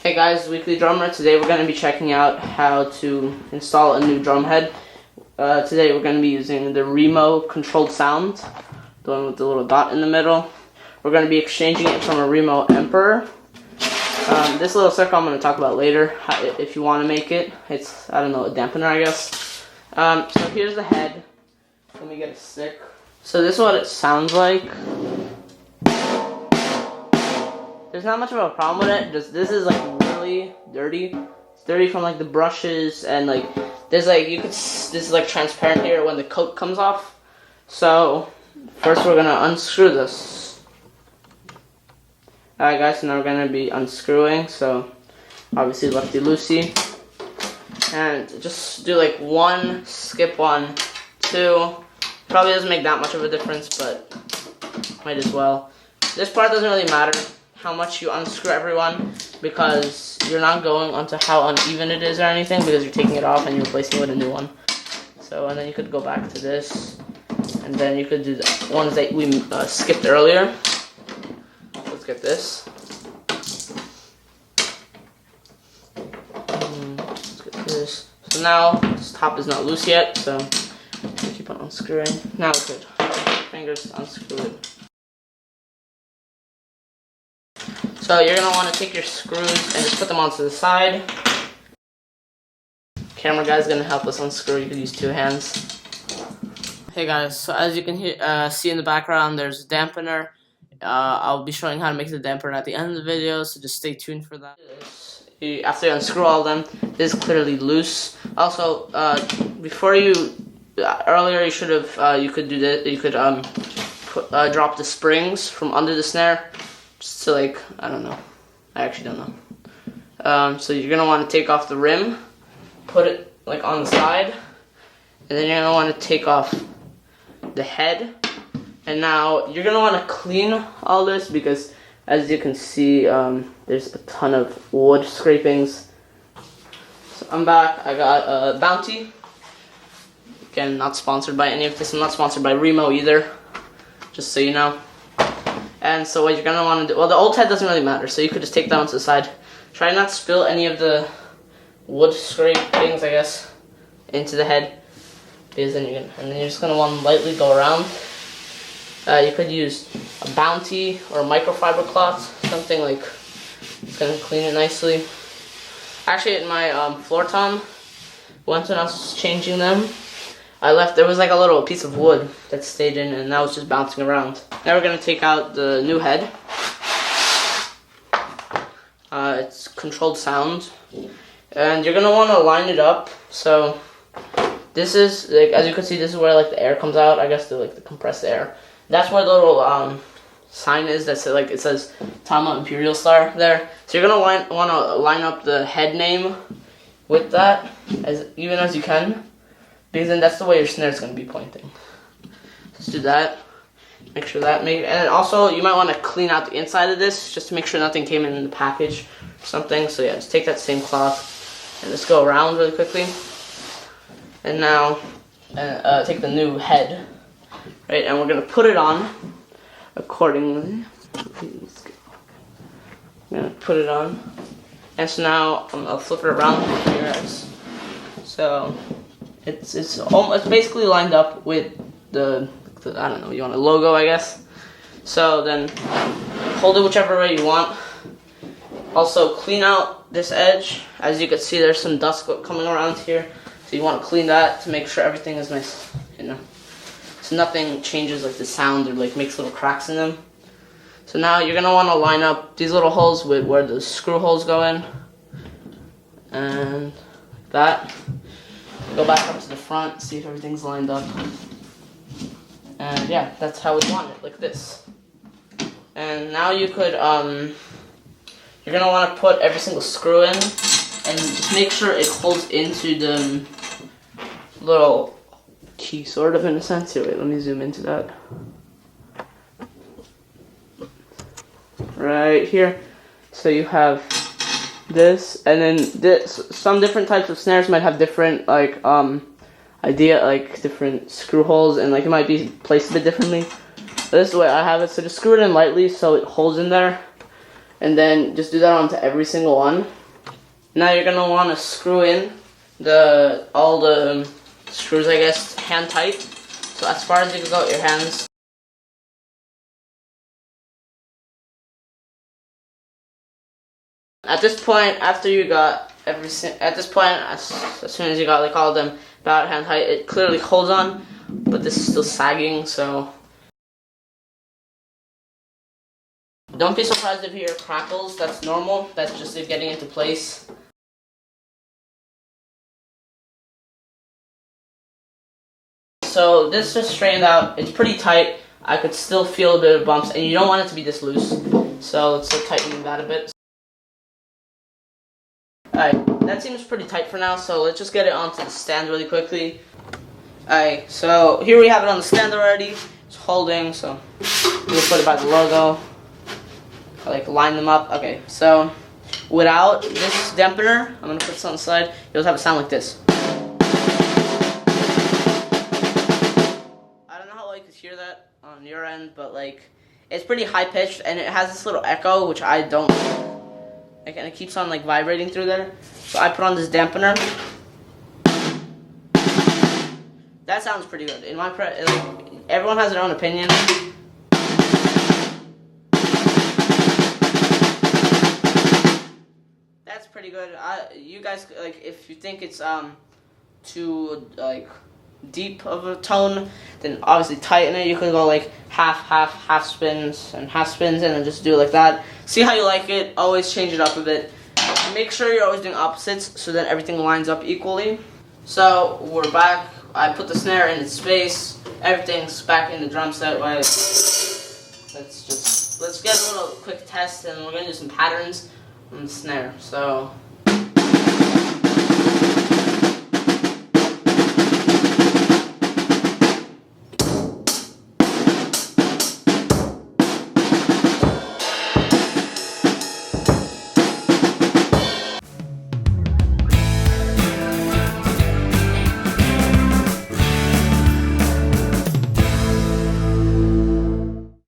Hey guys, Weekly Drummer. Today we're going to be checking out how to install a new drum head. Today we're going to be using the Remo Controlled Sound, the one with the little dot in the middle. We're going to be exchanging it from a Remo Emperor. This little circle I'm going to talk about later, if you want to make it. It's, I don't know, a dampener, I guess. So here's the head. Let me get a stick. So this is what it sounds like. There's not much of a problem with it. Just this is like really dirty. It's dirty from like the brushes and like there's like this is like transparent here when the coat comes off. So first we're gonna unscrew this. Alright guys, so now we're gonna be unscrewing. So obviously lefty loosey, and just do like one, skip one, two. Probably doesn't make that much of a difference, but might as well. This part doesn't really matter how much you unscrew everyone, because you're not going onto how uneven it is or anything, because you're taking it off and you're replacing it with a new one. So, and then you could go back to this, and then you could do the ones that we skipped earlier. Let's get this. Let's get this. So now this top is not loose yet, so keep on unscrewing. Now we could fingers unscrew it. So you're going to want to take your screws and just put them onto the side. Camera guy's going to help us unscrew. You could use two hands. Hey guys, so as you can see in the background, there's a dampener. I'll be showing how to make the dampener at the end of the video, so just stay tuned for that. After you unscrew all of them, this is clearly loose. Also, before earlier you should have, you could do this. You could drop the springs from under the snare. So like, I don't know. I actually don't know. So you're going to want to take off the rim, put it like on the side, and then you're going to want to take off the head. And now you're going to want to clean all this because as you can see, there's a ton of wood scrapings. So I'm back. I got a Bounty. Again, not sponsored by any of this. I'm not sponsored by Remo either, just so you know. And so what you're going to want to do, well, the old head doesn't really matter, so you could just take that one to the side. Try not to spill any of the wood scrapings, I guess, into the head, because then you're just going to want to lightly go around. You could use a Bounty or a microfiber cloth, something like, it's going to clean it nicely. Actually, at my floor tom, once when I was changing them, there was like a little piece of wood that stayed in, and that was just bouncing around. Now we're going to take out the new head. It's controlled sound. And you're going to want to line it up. So this is, like, as you can see, this is where like the air comes out. I guess the compressed air. That's where the little sign is that like it says Tama Imperial Star there. So you're going to want to line up the head name with that as even as you can, because then that's the way your snare is going to be pointing. Let's do that. Make sure that and also you might want to clean out the inside of this just to make sure nothing came in the package or something. So yeah, just take that same cloth and just go around really quickly. And now take the new head, right? And we're going to put it on accordingly. I'm going to put it on. And so now I'll flip it around here, guys. So it's basically lined up with the I don't know, you want a logo, I guess. So then hold it whichever way you want. Also clean out this edge. As you can see, there's some dust coming around here, so you want to clean that to make sure everything is nice, you know, so nothing changes like the sound or like makes little cracks in them. So now you're gonna want to line up these little holes with where the screw holes go in, and like that. Go back up to the front, see if everything's lined up. And yeah, that's how we want it, like this. And now you could, you're going to want to put every single screw in, and just make sure it holds into the little key, sort of, in a sense. Here, wait, let me zoom into that. Right here. So you have this, and then some different types of snares might have different, like, different screw holes, and like it might be placed a bit differently. But this is the way I have it. So just screw it in lightly so it holds in there, and then just do that onto every single one. Now you're gonna want to screw in all the screws, I guess, hand tight. So as far as you can go with your hands. At this point, after you got as soon as you got like all of them about hand height, it clearly holds on, but this is still sagging, so don't be surprised if you hear crackles. That's normal. That's just it getting into place. So this just straightened out. It's pretty tight. I could still feel a bit of bumps, and you don't want it to be this loose. So let's tighten that a bit. Alright, that seems pretty tight for now, so let's just get it onto the stand really quickly. Alright, so here we have it on the stand already. It's holding, so we'll put it by the logo. Like line them up. Okay, so without this dampener, I'm gonna put this on the side, you'll have a sound like this. I don't know how well you could hear that on your end, but like it's pretty high pitched and it has this little echo, which I don't like, and it keeps on like vibrating through there. So I put on this dampener. That sounds pretty good. In my like, everyone has their own opinion. That's pretty good. You guys, like, if you think it's too like deep of a tone, then obviously tighten it. You could go like half spins, and then just do it like that. See how you like it. Always change it up a bit. Make sure you're always doing opposites so that everything lines up equally. So we're back. I put the snare in its space. Everything's back in the drum set. Right? Let's get a little quick test, and we're gonna do some patterns on the snare. So